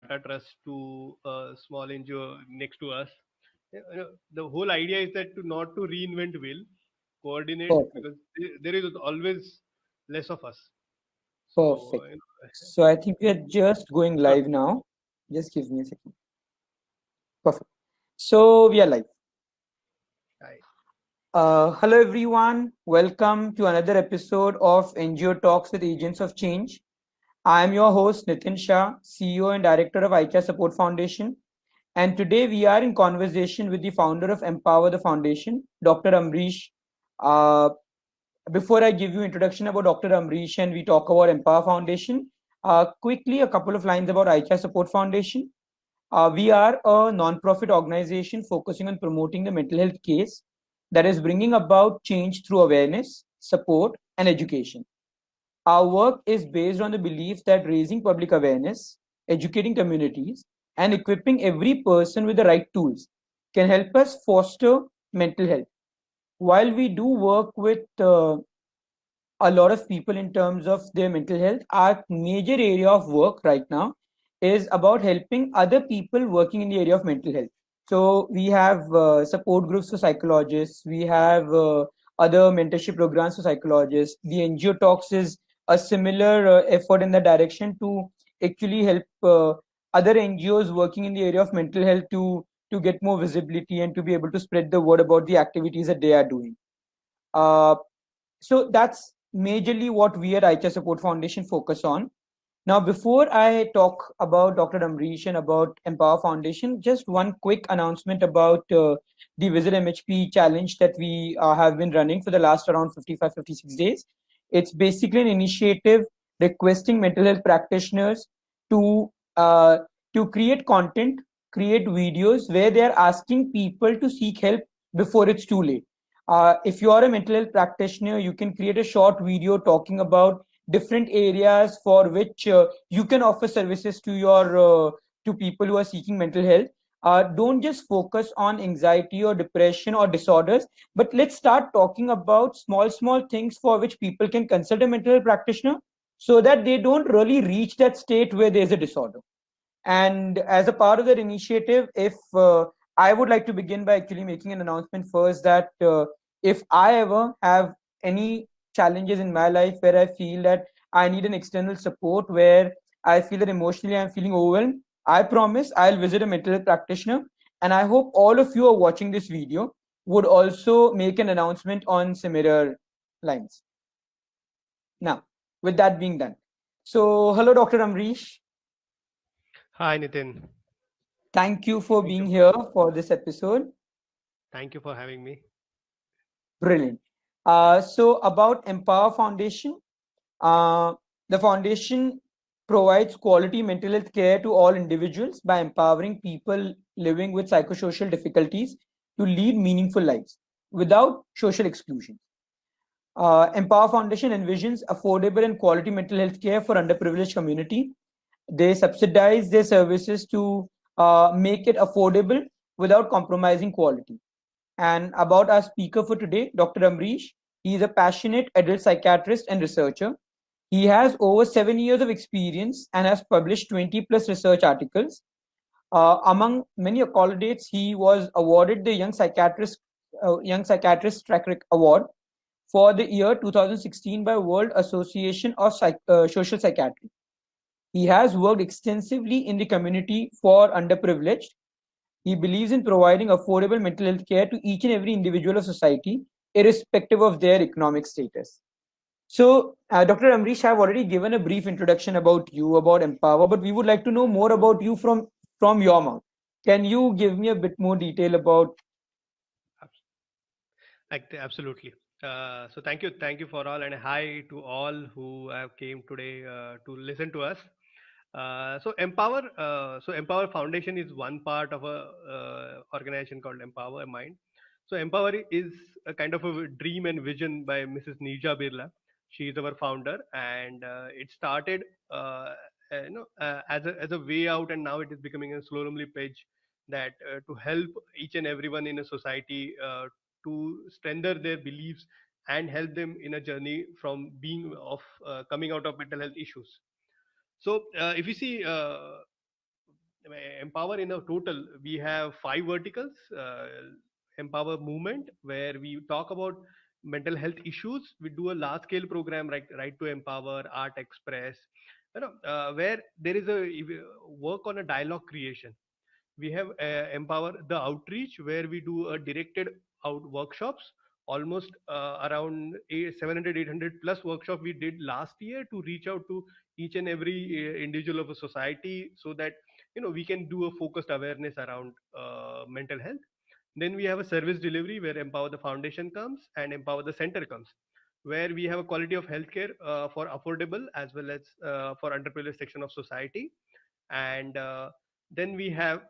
Tata Trust to a small NGO next to us. The whole idea is that to not to reinvent wheel, coordinate Perfect. because there is always less of us. So Perfect. So I think we are just going sure. live now. Just give me a second. Perfect. So we are live. I, Hello everyone. Welcome to another episode of NGO Talks with Agents of Change. I am your host Nitin Shah, CEO and Director of ICHA Support Foundation. And today we are in conversation with the founder of Empower the Foundation, Dr. Ambrish. Uh, Before I give you introduction about Dr. Amrish and we talk about Empower Foundation, quickly a couple of lines about ICHA Support Foundation. We are a non-profit organization focusing on promoting the mental health case that is bringing about change through awareness, support, and education. Our work is based on the belief that raising public awareness, educating communities, and equipping every person with the right tools can help us foster mental health. While we do work with a lot of people in terms of their mental health, our major area of work right now is about helping other people working in the area of mental health. So we have support groups for psychologists, we have other mentorship programs for psychologists. The NGO Talks is a similar effort in that direction to actually help other NGOs working in the area of mental health to get more visibility and to be able to spread the word about the activities that they are doing. Uh, so that's majorly what we at ICHA Support Foundation focus on. Now, before I talk about Dr. Amrish and about Empower Foundation, just one quick announcement about the Visit MHP challenge that we have been running for the last around 55, 56 days. It's basically an initiative requesting mental health practitioners to uh, to create content, create videos where they are asking people to seek help before it's too late. If you are a mental health practitioner, you can create a short video talking about different areas for which you can offer services to your to people who are seeking mental health. Don't just focus on anxiety or depression or disorders, but let's start talking about small things for which people can consult a mental health practitioner so that they don't really reach that state where there's a disorder. And as a part of that initiative, if I would like to begin by actually making an announcement first that if I ever have any challenges in my life where I feel that I need an external support, where I feel that emotionally I'm feeling overwhelmed, I promise I'll visit a mental health practitioner. And I hope all of you who are watching this video would also make an announcement on similar lines. Now, with that being done. So, hello, Dr. Amrish. hi Nitin. Thank you for Thank you being for here for this episode. thank you for having me. Brilliant. So about Empower Foundation, uh, the foundation provides quality mental health care to all individuals by empowering people living with psychosocial difficulties to lead meaningful lives without social exclusion. Empower Foundation envisions affordable and quality mental health care for underprivileged community. They subsidize their services to make it affordable without compromising quality. And about our speaker for today, Dr. Amrish. He is a passionate adult psychiatrist and researcher. He has over 7 years of experience and has published 20 plus research articles. Among many accolades, he was awarded the Young Psychiatrist Award for the year 2016 by World Association of Social Psychiatry. He has worked extensively in the community for underprivileged. He believes in providing affordable mental health care to each and every individual of society, irrespective of their economic status. So, Dr. Amrish, I've already given a brief introduction about you, about Empower, but we would like to know more about you from your mouth. Can you give me a bit more detail about? Absolutely. So thank you for all, and hi to all who have came today to listen to us. So Empower Foundation is one part of a organization called Empower Mind. So Empower is a kind of a dream and vision by Mrs. Neerja Birla. She is our founder, and it started as a way out, and now it is becoming a slowly page that to help each and everyone in a society to strengthen their beliefs and help them in a journey from being of coming out of mental health issues. So if you see Empower in a total, we have five verticals. Empower movement, where we talk about mental health issues. We do a large scale program, like Right to Empower, Art Express, where there is a work on a dialogue creation. We have Empower the outreach, where we do a directed out workshops, almost around 700 800 plus workshop we did last year to reach out to each and every individual of a society, so that we can do a focused awareness around mental health. Then we have a service delivery, where Empower the Foundation comes and Empower the Center comes, where we have a quality of healthcare for affordable as well as for underprivileged section of society. And then we have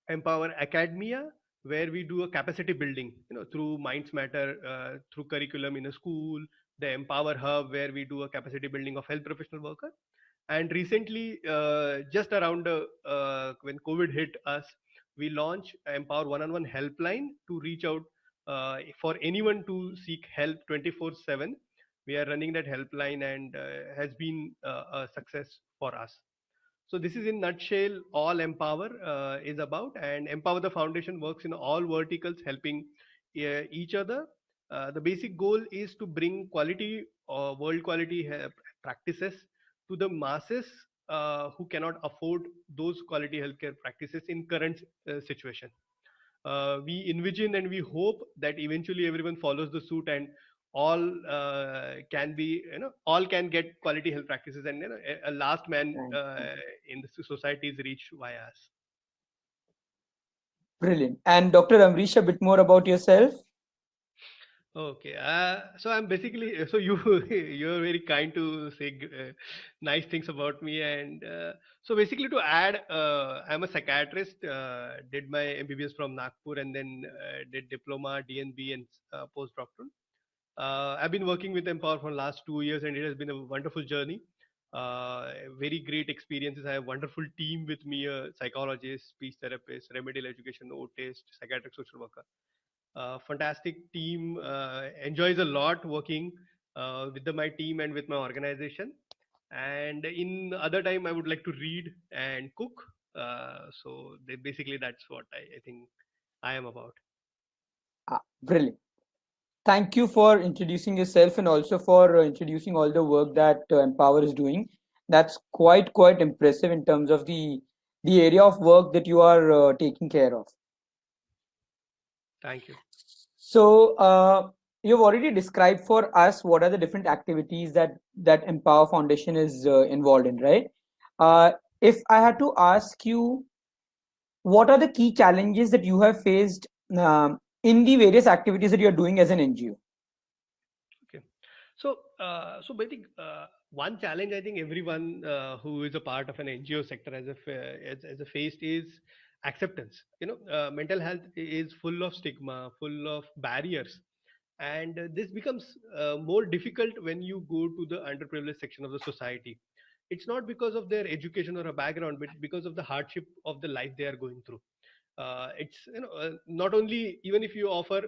Empower Academia, where we do a capacity building, through Minds Matter, through curriculum in a school. The Empower Hub, where we do a capacity building of health professional worker. And recently, just around when COVID hit us, we launched Empower One-on-One Helpline to reach out for anyone to seek help 24/7. We are running that helpline, and has been a success for us. So this is in nutshell all Empower is about, and Empower the Foundation works in all verticals, helping each other. The basic goal is to bring quality, world quality practices to the masses who cannot afford those quality healthcare practices in current situation. We envision and we hope that eventually everyone follows the suit, and all can be, all can get quality health practices, and a last man Right. in the society is reached via us. Brilliant. And Dr. Amrish, a bit more about yourself. Okay, so I'm basically, so you you're very kind to say nice things about me, and so basically to add, I'm a psychiatrist. Did my MBBS from Nagpur, and then did diploma, DNB, and postdoctoral. I've been working with Empower for the last 2 years, and it has been a wonderful journey. Very great experiences. I have a wonderful team with me: a psychologist, speech therapist, remedial education, OTist, psychiatric social worker. Fantastic team. Enjoys a lot working with my team and with my organization. And in other time, I would like to read and cook. Basically, that's what I think I am about. Brilliant. Thank you for introducing yourself and also for introducing all the work that Empower is doing. That's quite impressive in terms of the area of work that you are taking care of. Thank you. So, you've already described for us what are the different activities that Empower Foundation is involved in, right? Uh, if I had to ask you, what are the key challenges that you have faced in the various activities that you're doing as an NGO? Okay. So I think one challenge I think everyone who is a part of an NGO sector as a faced is acceptance. Mental health is full of stigma, full of barriers, and this becomes more difficult when you go to the underprivileged section of the society. It's not because of their education or a background, but because of the hardship of the life they are going through. It's not only, even if you offer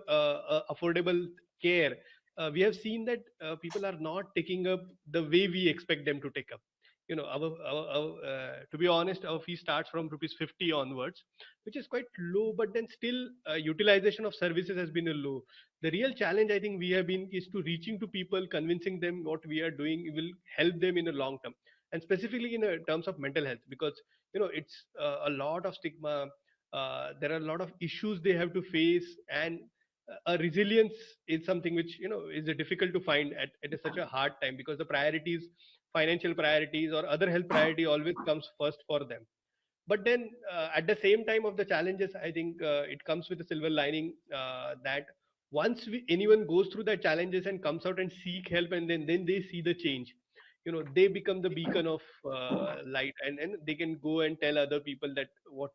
affordable care, we have seen that people are not taking up the way we expect them to take up. To be honest, our fee starts from rupees 50 onwards, which is quite low, but then still utilization of services has been a low. The real challenge I think we have been is to reaching to people, convincing them what we are doing will help them in a long term, and specifically in terms of mental health, because it's a lot of stigma. There are a lot of issues they have to face, and a resilience is something which is difficult to find at such a hard time, because the priorities, financial priorities or other health priority always comes first for them. But then at the same time of the challenges, I think it comes with a silver lining, that once anyone goes through the challenges and comes out and seek help, and then they see the change, they become the beacon of light, and they can go and tell other people that what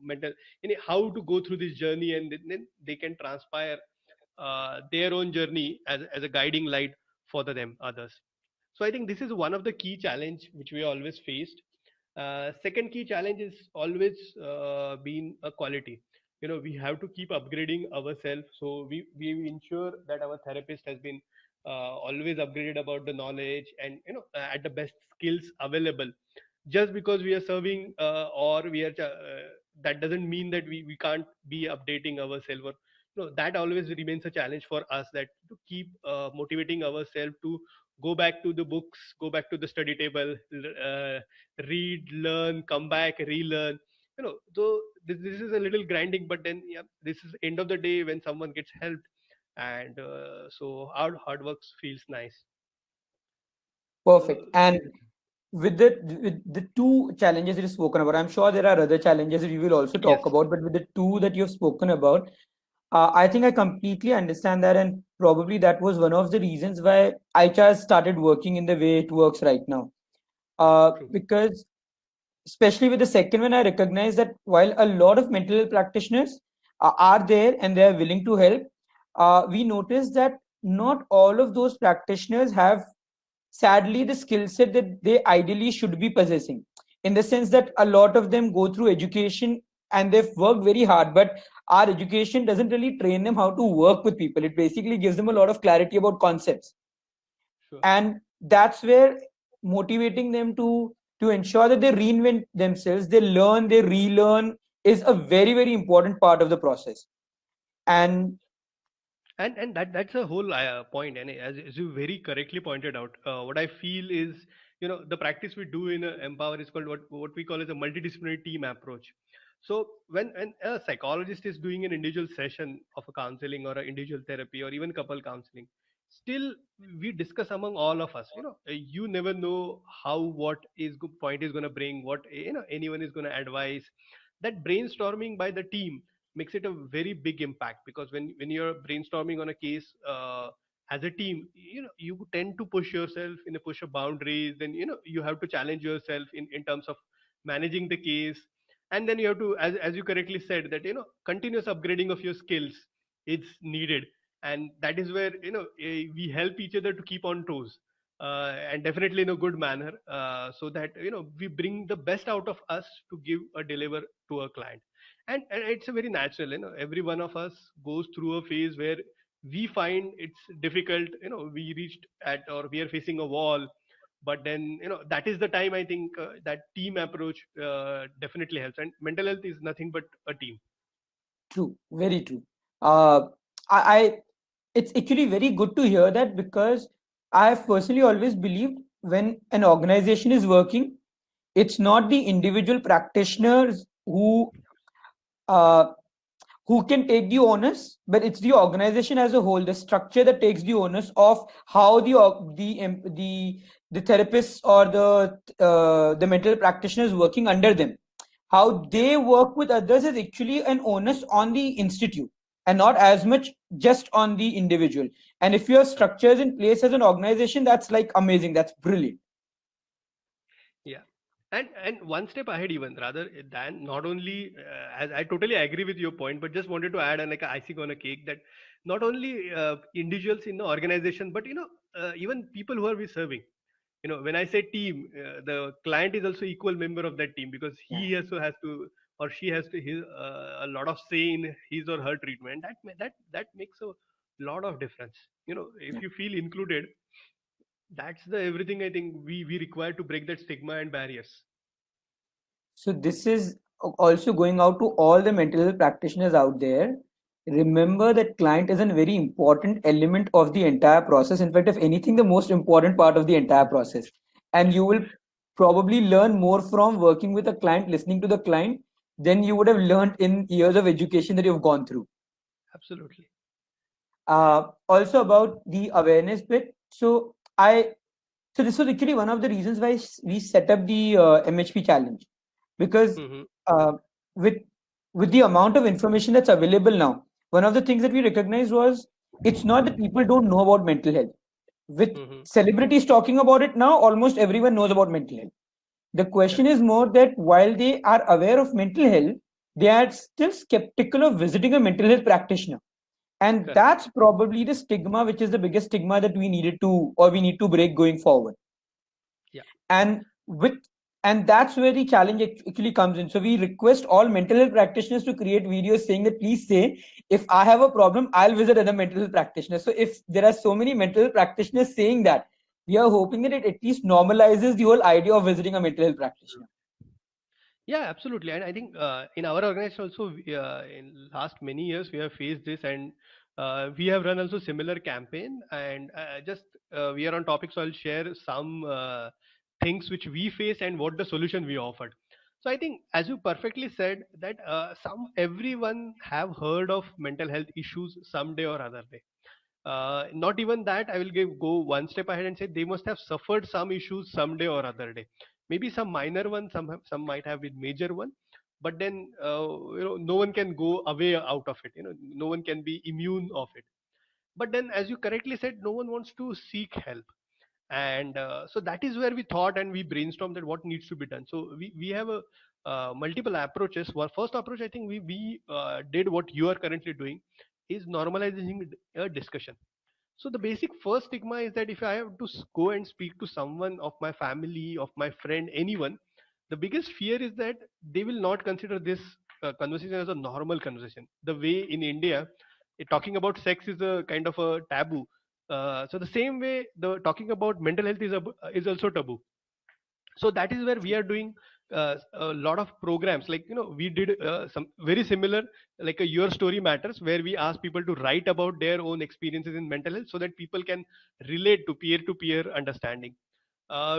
mental, how to go through this journey, and then they can transpire their own journey as a guiding light for them others. So I think this is one of the key challenge which we always faced. Second key challenge is always been a quality. We have to keep upgrading ourselves, so we ensure that our therapist has been always upgraded about the knowledge, and at the best skills available. just because we are serving or we are that doesn't mean that we can't be updating ourselves, or no, that always remains a challenge for us, that to keep motivating ourselves to go back to the books, go back to the study table, read, learn, come back, relearn. So this is a little grinding, but then yeah, this is end of the day when someone gets helped, and so our hard work feels nice. So Perfect. And with the two challenges that you've spoken about, I'm sure there are other challenges that we will also talk yes, about, but with the two that you've spoken about, I think I completely understand that, and probably that was one of the reasons why ICHA started working in the way it works right now. true. Because especially with the second one, I recognize that while a lot of mental health practitioners are there and they are willing to help, we notice that not all of those practitioners have, sadly, the skill set that they ideally should be possessing. In the sense that a lot of them go through education and they've worked very hard, but our education doesn't really train them how to work with people. It basically gives them a lot of clarity about concepts, Sure. and that's where motivating them to ensure that they reinvent themselves, they learn, they relearn, is a very, very important part of the process. And And that's a whole point, and as you very correctly pointed out, what I feel is, the practice we do in Empower is called what we call as a multidisciplinary team approach. So when a psychologist is doing an individual session of a counseling or an individual therapy or even couple counseling, still we discuss among all of us. You never know how what is good point is going to bring, what anyone is going to advise. That brainstorming by the team makes it a very big impact, because when you're brainstorming on a case as a team, you tend to push yourself in a push of boundaries, then you have to challenge yourself in terms of managing the case. And then you have to, as you correctly said, that continuous upgrading of your skills is needed. And that is where we help each other to keep on toes, and definitely in a good manner, so that we bring the best out of us to give a deliver to a client. And it's a very natural, every one of us goes through a phase where we find it's difficult, we reached at, or we are facing a wall. But then that is the time, I think, that team approach definitely helps, and mental health is nothing but a team. true, very true. uh, I It's actually very good to hear that, because I have personally always believed when an organization is working, it's not the individual practitioners uh, who can take the onus, but it's the organization as a whole, the structure, that takes the onus of how the therapists or the mental practitioners working under them, how Yeah. they work with others, is actually an onus on the institute and not as much just on the individual. And if you have structures in place as an organization, that's like amazing, that's brilliant. Yeah, and one step ahead even rather than not only as I totally agree with your point, but just wanted to add like a icing on a cake, that not only individuals in the organization, but even people who are we serving. When I say team, the client is also equal member of that team, because Yeah. he also has to, or she has to his, a lot of say in his or her treatment. That makes a lot of difference. If you feel included, that's the everything I think we require to break that stigma and barriers. So this is also going out to all the mental health practitioners out there. Remember that client is a very important element of the entire process. In fact, if anything, the most important part of the entire process. And you will probably learn more from working with a client, listening to the client, than you would have learned in years of education that you've gone through. Absolutely. Also about the awareness bit. So this was actually one of the reasons why we set up the MHP challenge, because Mm-hmm. uh, with with the amount of information that's available now, one of the things that we recognized was it's not that people don't know about mental health. With Mm-hmm. celebrities talking about it now, almost everyone knows about mental health. The question Correct. is more that while they are aware of mental health, they are still skeptical of visiting a mental health practitioner. And Correct. that's probably the stigma, which is the biggest stigma that we needed to, or we need to break going forward. Yeah. And with and that's where the challenge actually comes in. So we request all mental health practitioners to create videos saying that, please say, if I have a problem, I'll visit another mental health practitioner. So if there are so many mental health practitioners saying that, we are hoping that it at least normalizes the whole idea of visiting a mental health practitioner. Yeah, absolutely. And I think in our organization also, in last many years, we have faced this, and we have run also similar campaign. And just we are on topic, so I'll share some things which we face and what the solution we offered. So I think, as you perfectly said, that everyone have heard of mental health issues someday or other day. Not even that, I will go one step ahead and say they must have suffered some issues someday or other day. Maybe some minor one, some might have been major one, but then no one can go away out of it. No one can be immune of it. But then, as you correctly said, no one wants to seek help, and so that is where we thought and we brainstormed that what needs to be done. So we have a multiple approaches. Well, first approach, I think we did what you are currently doing, is normalizing a discussion. So the basic first stigma is that if I have to go and speak to someone of my family, of my friend, anyone, the biggest fear is that they will not consider this conversation as a normal conversation. The way in India, talking about sex is a kind of a taboo. So the same way, the talking about mental health is also taboo. So that is where we are doing a lot of programs, like we did some very similar, like a your story matters, where we ask people to write about their own experiences in mental health so that people can relate to peer understanding.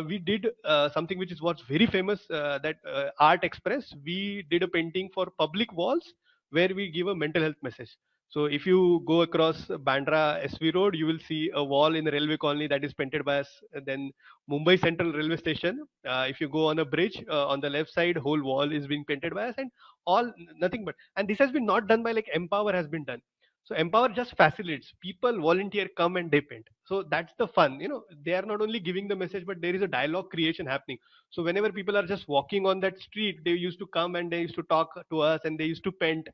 We did something which is what's very famous, that art express, we did a painting for public walls where we give a mental health message. So if you go across Bandra SV road, you will see a wall in the railway colony that is painted by us. Then Mumbai Central Railway Station, if you go on a bridge, on the left side, whole wall is being painted by us, and all nothing but. And this has been not done by, like, Empower has been done. So Empower just facilitates. People volunteer, come and they paint. So that's the fun. They are not only giving the message, but there is a dialogue creation happening. So whenever people are just walking on that street, they used to come and they used to talk to us and they used to paint.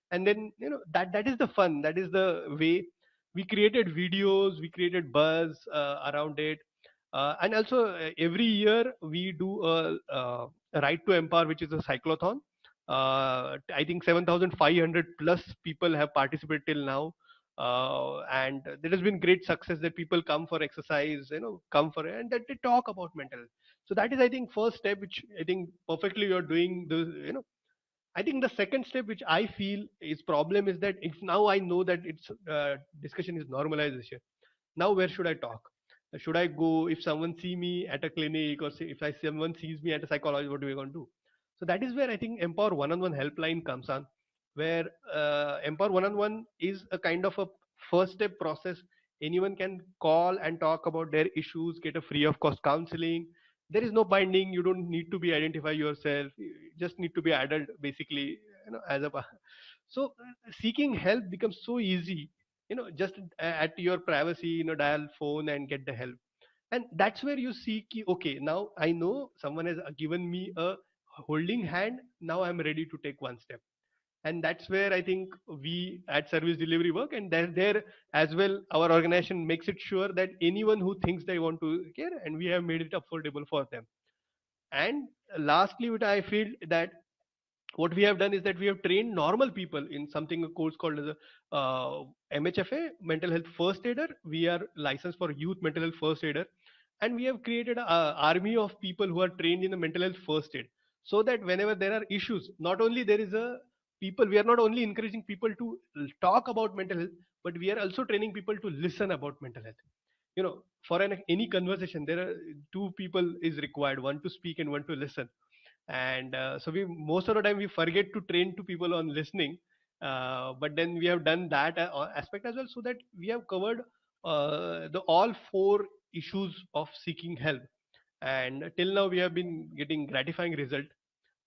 And then that is the fun. That is the way we created videos. We created buzz around it. And also every year we do a Right to Empower, which is a cyclothon. I think 7,500 plus people have participated till now. And there has been great success that people come for exercise, come for and that they talk about mental health. So that is, I think, first step, which I think perfectly you're doing. I think the second step, which I feel is problem, is that it's now I know that it's discussion is normalization. Now where should I talk? Should I go if someone see me at a clinic, or say if someone sees me at a psychologist, what are we going to do? So that is where I think Empower One-on-One helpline comes on, where Empower One-on-One is a kind of a first step process. Anyone can call and talk about their issues, get a free of cost counseling. There is no binding. You don't need to be identify yourself. You just need to be adult, basically. As a so seeking help becomes so easy. Just at your privacy, dial phone and get the help. And that's where you see okay, now I know someone has given me a holding hand. Now I'm ready to take one step. And that's where I think we at service delivery work, and there as well our organization makes it sure that anyone who thinks they want to care, and we have made it affordable for them. And lastly, what I feel that what we have done is that we have trained normal people in something, a course called as a MHFA, mental health first aider. We are licensed for youth mental health first aider, and we have created an army of people who are trained in the mental health first aid, so that whenever there are issues, not only there is a people, we are not only encouraging people to talk about mental health, but we are also training people to listen about mental health. For any conversation, there are two people is required, one to speak and one to listen. And so we most of the time we forget to train to people on listening. But then we have done that aspect as well, so that we have covered the all four issues of seeking help. And till now we have been getting gratifying result.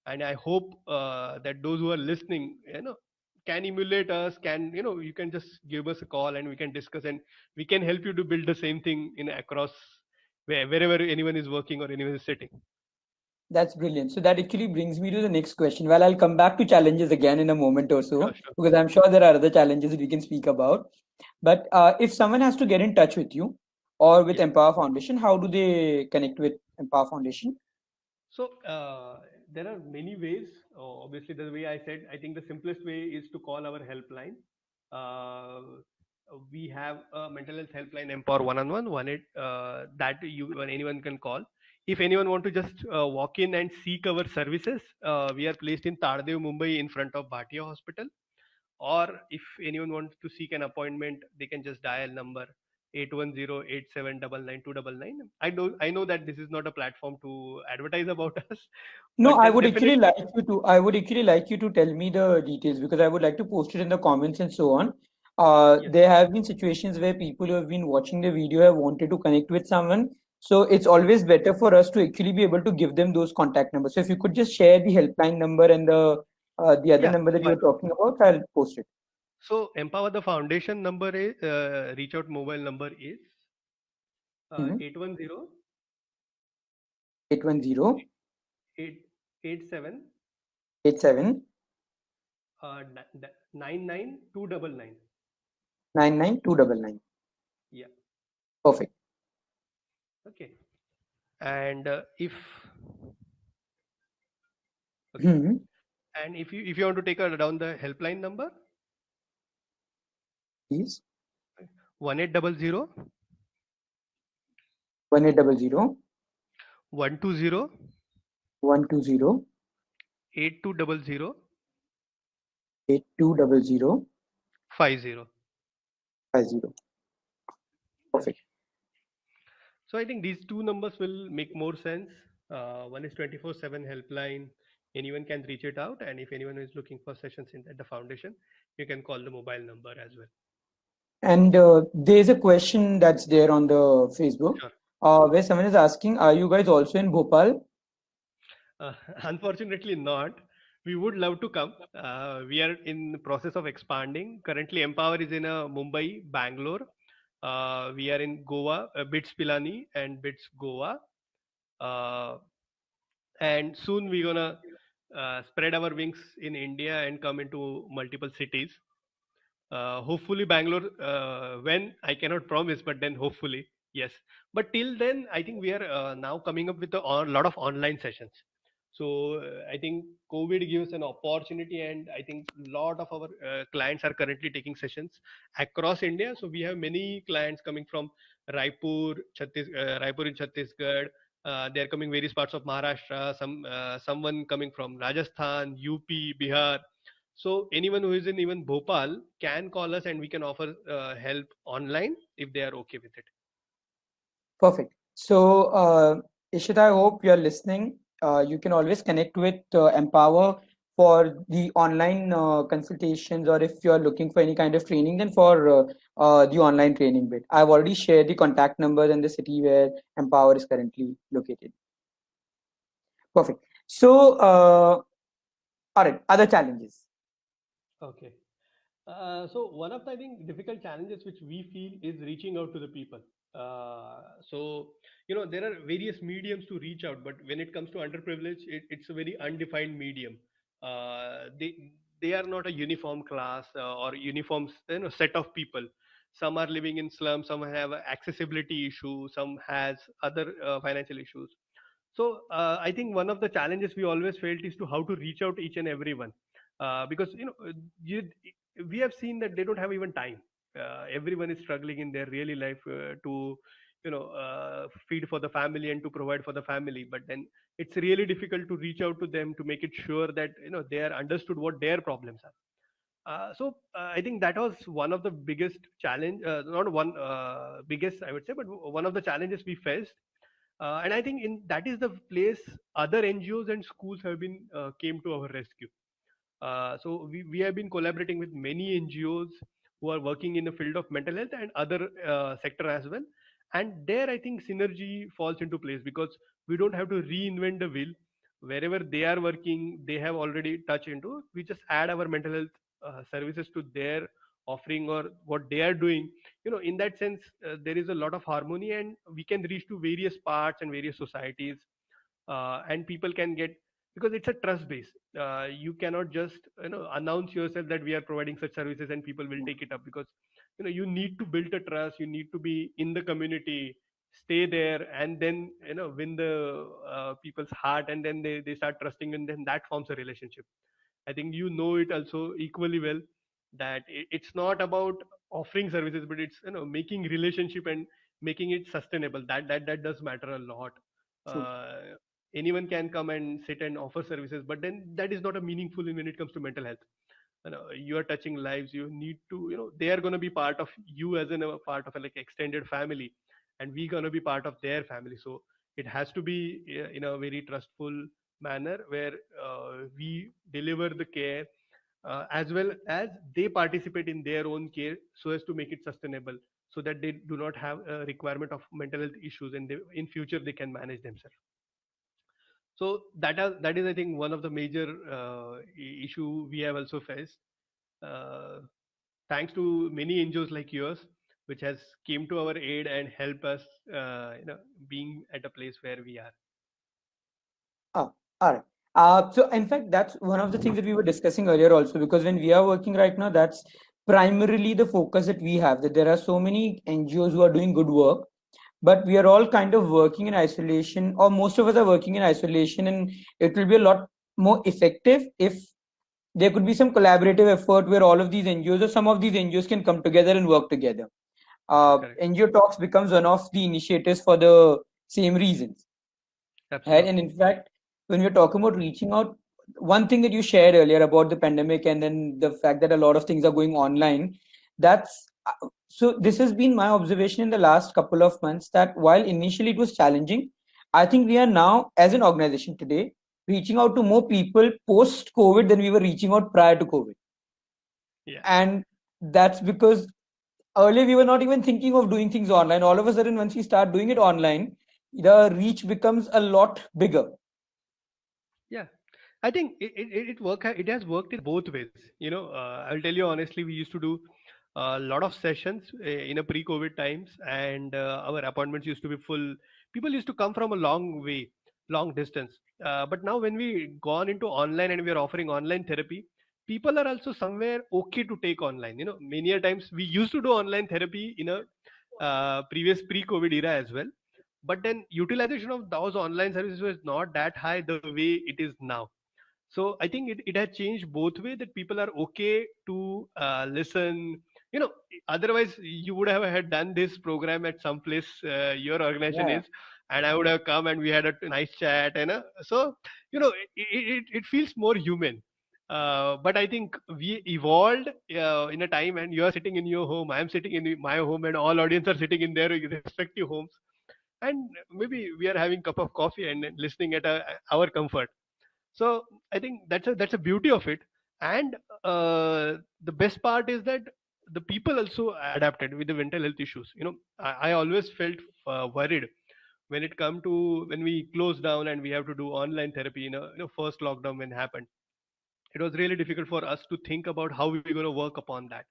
And I hope that those who are listening, can emulate us, can you can just give us a call and we can discuss, and we can help you to build the same thing in across wherever anyone is working or anyone is sitting. That's brilliant. So that actually brings me to the next question. Well, I'll come back to challenges again in a moment or Sure, so, sure. because I'm sure there are other challenges we can speak about. But if someone has to get in touch with you or with Yeah. Empower Foundation, how do they connect with Empower Foundation? So there are many ways. Obviously, the way I said, I think the simplest way is to call our helpline. Uh, we have a mental health helpline Empower 111 that anyone can call. If anyone want to just walk in and seek our services, we are placed in Tardev, Mumbai, in front of Bhatia Hospital. Or if anyone wants to seek an appointment, they can just dial number 810-8799-299. I know that this is not a platform to advertise about us, No, but I then would actually definitely, like you to. I would actually like you to tell me the details because I would like to post it in the comments and so on. yes, There have been situations where people who have been watching the video have wanted to connect with someone. So it's always better for us to actually be able to give them those contact numbers. So if you could just share the helpline number and the other yeah. number that you were talking about, I'll post it. So Empower the Foundation number is reach out mobile number is Mm-hmm. 810 810 887 87 99299. 99299. Yeah. Perfect. Okay. And if okay, Hmm. and if you want to take down the helpline number, Please. 1800 1800 120 120 8200 8200 50. 50. Perfect. Okay. So I think these two numbers will make more sense. One is 24/7 helpline. Anyone can reach it out, and if anyone is looking for sessions at the foundation, you can call the mobile number as well. And there's a question that's there on the Facebook Sure. where someone is asking, are you guys also in Bhopal? Uh, Unfortunately, not. We would love to come. We are in the process of expanding. Currently, Empower is in Mumbai, Bangalore. We are in Goa, Bits Pilani and Bits Goa. Uh, and soon we're gonna spread our wings in India and come into multiple cities. Hopefully Bangalore, when I cannot promise, but then hopefully yes. But till then, I think we are now coming up with a lot of online sessions. So I think COVID gives an opportunity, and I think a lot of our clients are currently taking sessions across India. So we have many clients coming from Raipur in Chhattisgarh. They are coming various parts of Maharashtra. Someone coming from Rajasthan, UP, Bihar. So anyone who is in even Bhopal can call us, and we can offer help online if they are okay with it. Perfect. So, Ishita, I hope you're listening. You can always connect with Empower for the online consultations, or if you're looking for any kind of training, then for the online training bit. I've already shared the contact numbers and the city where Empower is currently located. Perfect. So, all right, other challenges. Okay. So one of the, I think, difficult challenges which we feel is reaching out to the people. So there are various mediums to reach out, but when it comes to underprivileged, it's a very undefined medium. They are not a uniform class or uniform set of people. Some are living in slums, some have accessibility issues, some has other financial issues. So I think one of the challenges we always felt is to how to reach out each and everyone, because we have seen that they don't have even time. Everyone is struggling in their really life to feed for the family and to provide for the family. But then it's really difficult to reach out to them to make it sure that they are understood what their problems are. So I think that was one of the biggest challenge, not one biggest I would say, but one of the challenges we faced. And I think in that is the place other NGOs and schools have been came to our rescue. So we have been collaborating with many NGOs who are working in the field of mental health and other sector as well. And there, I think synergy falls into place because we don't have to reinvent the wheel. Wherever they are working, they have already touched into. We just add our mental health services to their offering or what they are doing. In that sense, there is a lot of harmony, and we can reach to various parts and various societies, and people can get, because it's a trust base. You cannot just announce yourself that we are providing such services and people will take it up, because you need to build a trust, you need to be in the community, stay there, and then win the people's heart, and then they start trusting, and then that forms a relationship. I think you know it also equally well. that it's not about offering services, but it's making relationship and making it sustainable. That does matter a lot. True. uh, Anyone can come and sit and offer services, but then that is not a meaningful when it comes to mental health. You are touching lives. You need to, they are going to be part of you as a part of a like extended family, and we going to be part of their family. So it has to be in a very trustful manner where we deliver the care, as well as they participate in their own care so as to make it sustainable, so that they do not have a requirement of mental health issues, and in future they can manage themselves. So that is I think one of the major issue we have also faced. uh, Thanks to many NGOs like yours, which has came to our aid and help us, being at a place where we are. Ah, all right. So in fact, that's one of the things that we were discussing earlier also, because when we are working right now, that's primarily the focus that we have, that there are so many NGOs who are doing good work, but we are all kind of working in isolation, or most of us are working in isolation, and it will be a lot more effective if there could be some collaborative effort where all of these NGOs or some of these NGOs can come together and work together. Correct. NGO Talks becomes one of the initiatives for the same reasons. Right? And Absolutely. in fact, when we're talking about reaching out, one thing that you shared earlier about the pandemic and then the fact that a lot of things are going online, that's so this has been my observation in the last couple of months, that while initially it was challenging, I think we are now, as an organization today, reaching out to more people post COVID than we were reaching out prior to COVID. Yeah. And that's because earlier we were not even thinking of doing things online. All of a sudden, once we start doing it online, the reach becomes a lot bigger. Yeah. I think it has worked in both ways. I'll tell you honestly, we used to do a lot of sessions in a pre-COVID times, and our appointments used to be full. People used to come from a long way, long distance. But now when we gone into online and we are offering online therapy, people are also somewhere okay to take online. Many a times we used to do online therapy in a previous pre-COVID era as well, but then utilization of those online services was not that high the way it is now. So I think it has changed both way, that people are okay to listen. Otherwise you would have had done this program at some place your organization Yeah. is, and I would have come and we had a nice chat, and so it feels more human. But I think we evolved in a time, and you are sitting in your home, I am sitting in my home, and all audience are sitting in their respective homes, and maybe we are having cup of coffee and listening at our comfort. So I think that's a beauty of it. And the best part is that the people also adapted with the mental health issues. I always felt worried when it come to when we closed down and we have to do online therapy. First lockdown when happened, it was really difficult for us to think about how we're going to work upon that.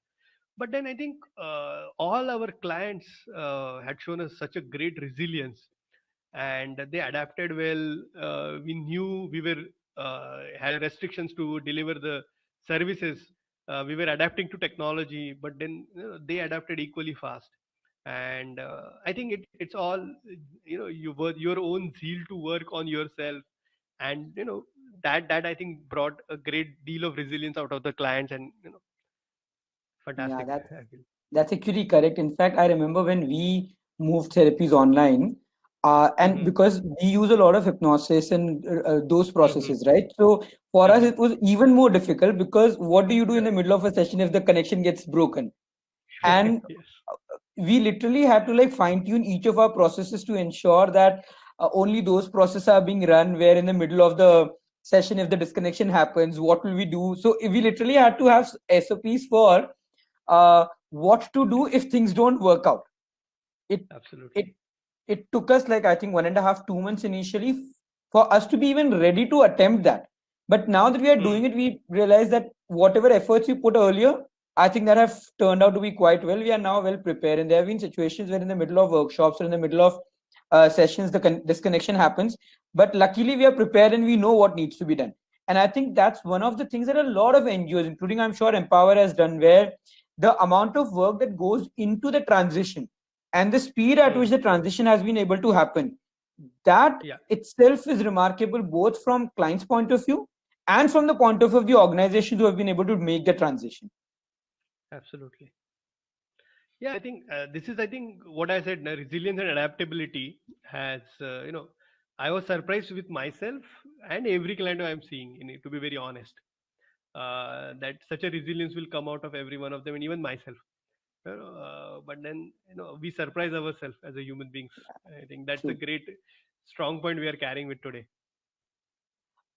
But then I think all our clients had shown us such a great resilience, and they adapted well. We knew we were had restrictions to deliver the services. We were adapting to technology, but then they adapted equally fast. And I think it's all your own zeal to work on yourself, and that I think brought a great deal of resilience out of the clients, and Yeah, fantastic. I feel. that's actually correct. In fact, I remember when we moved therapies online, and Hmm. because we use a lot of hypnosis and those Hmm. processes, right? So for us, Hmm. it was even more difficult, because what do you do in the Correct. middle of a session if the connection gets broken? And Yes. we literally had to like fine tune each of our processes to ensure that only those processes are being run where in the middle of the session, if the disconnection happens, what will we do? So we literally had to have SOPs for what to do if things don't work out. it it Absolutely. it took us like, I think, 1.5 2 months initially for us to be even ready to attempt that. But now that we are Hmm. doing it, we realize that whatever efforts we put earlier, I think that have turned out to be quite well. We are now well prepared, and there have been situations where in the middle of workshops or in the middle of sessions the disconnection happens, but luckily we are prepared and we know what needs to be done. And I think that's one of the things that a lot of NGOs, including I'm sure Empower, has done, where the amount of work that goes into the transition and the speed at Hmm. which the transition has been able to happen, that Yeah. itself is remarkable, both from clients point of view and from the point of view of the organizations who have been able to make the transition. Absolutely. Yeah, I think this is, I think, what I said. Resilience and adaptability has, I was surprised with myself and every client I'm seeing. To be very honest, that such a resilience will come out of every one of them, and even myself. But then, we surprise ourselves as a human beings. I think that's a True. great, strong point we are carrying with today.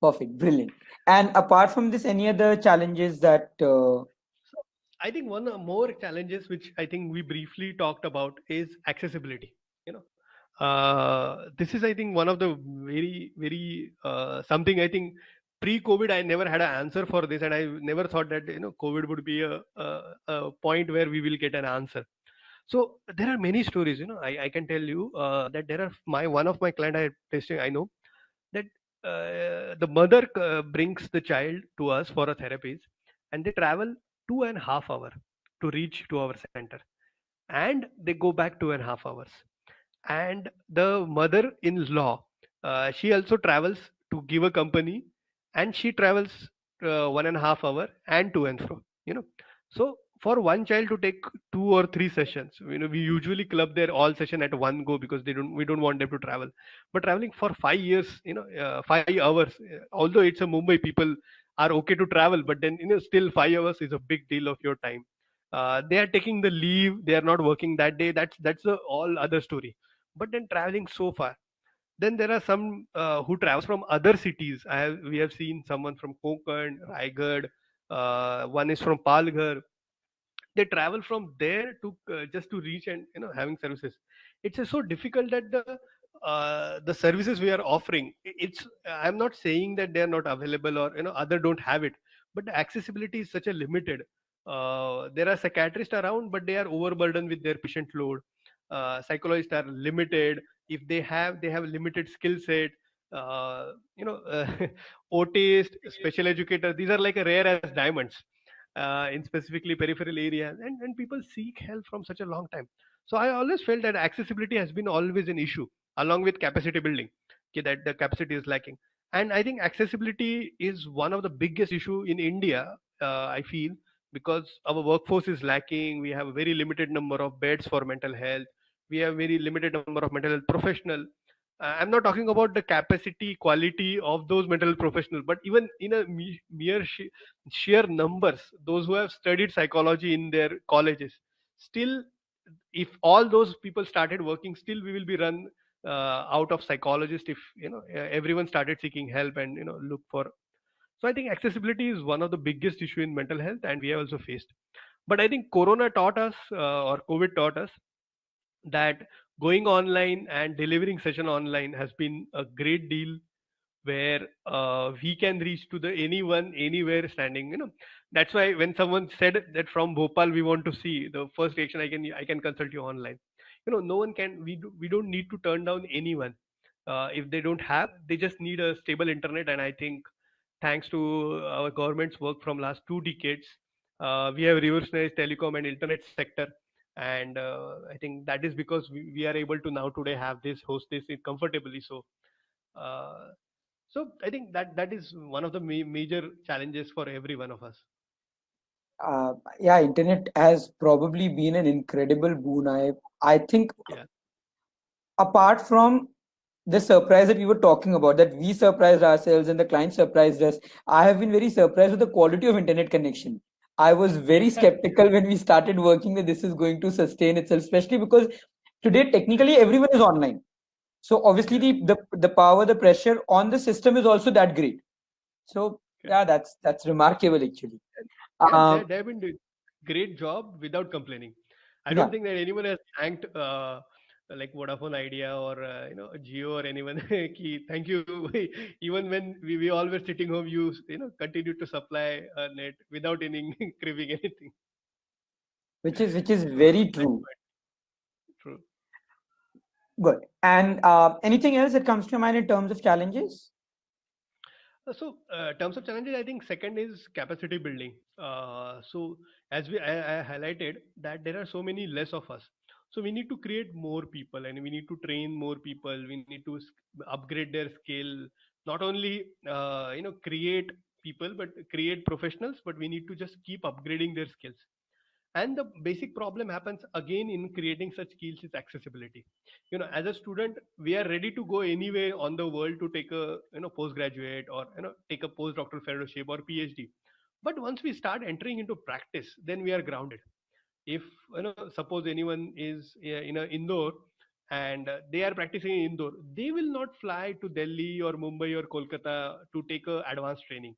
Perfect. Brilliant. And apart from this, any other challenges that So I think one more challenges which I think we briefly talked about is accessibility. You know, this is, I think, one of the very something, I think, pre-COVID I never had an answer for this, and I never thought that COVID would be a point where we will get an answer. So there are many stories. I can tell you that there are my one of my client I testing. I know that the mother brings the child to us for a therapy, and they travel 2.5 hours to reach to our center, and they go back 2.5 hours. And the mother-in-law, she also travels to give a company, and she travels 1.5 hour and to and fro. So for one child to take 2 or 3 sessions, we usually club their all session at one go because they don't we don't want them to travel. But traveling for 5 years, 5 hours, although it's a Mumbai, people are okay to travel, but then still 5 hours is a big deal of your time. They are taking the leave, they are not working that day. That's a all other story. But then traveling so far, then there are some who travels from other cities. We have seen someone from Konkan, Raigad, one is from Palghar. They travel from there to just to reach and having services. It's so difficult that the services we are offering, it's I'm not saying that they are not available or other don't have it, but the accessibility is such a limited. There are psychiatrists around, but they are overburdened with their patient load. Psychologists are limited. If they have limited skill set. uh, you know uh, OTs, special educators, these are like a rare as diamonds in specifically peripheral areas, and people seek help from such a long time. So I always felt that accessibility has been always an issue, along with capacity building. Okay, that the capacity is lacking. And I think accessibility is one of the biggest issue in India, I feel, because our workforce is lacking. We have a very limited number of beds for mental health. We have very limited number of mental health professional. I'm not talking about the capacity quality of those mental health professionals, but even in a mere sheer numbers, those who have studied psychology in their colleges, still, if all those people started working, still we will be run out of psychologists if everyone started seeking help and look for. So I think accessibility is one of the biggest issue in mental health, and we have also faced. But I think Corona taught us, or COVID taught us, that going online and delivering session online has been a great deal, where we can reach to the anyone anywhere standing. That's why when someone said that from Bhopal we want to see, the first reaction, I can consult you online. No one can, we don't need to turn down anyone. If they don't have, they just need a stable internet. And I think thanks to our government's work from last 2 decades, we have revolutionized telecom and internet sector. And I think that is because we are able to now today have this host this comfortably. Uh, so I think that is one of the major challenges for every one of us. yeah, internet has probably been an incredible boon. I think Yeah. apart from the surprise that we were talking about, that we surprised ourselves and the client surprised us, I have been very surprised with the quality of internet connection. I was very skeptical when we started working that this is going to sustain itself, especially because today technically everyone is online. So obviously Yeah. the power, the pressure on the system is also that great. So Okay. yeah, that's remarkable actually. They Um, they have been doing great job without complaining. I don't yeah, think that anyone has thanked like Vodafone Idea or Geo or anyone. Ki, thank you. Even when we all were sitting home, you continued to supply net without any cribbing anything. which is So very that's true. quite true. Good. And anything else that comes to your mind in terms of challenges? Terms of challenges, I think second is capacity building. So, as I highlighted that there are so many less of us, so we need to create more people, and we need to train more people. We need to upgrade their skill. Not only create people, but create professionals. But we need to just keep upgrading their skills. And the basic problem happens again in creating such skills is accessibility. As a student, we are ready to go anywhere on the world to take a postgraduate, or take a postdoctoral fellowship or PhD. But once we start entering into practice, then we are grounded. If suppose anyone is in a Indore, and they are practicing in Indore, they will not fly to Delhi or Mumbai or Kolkata to take a advanced training.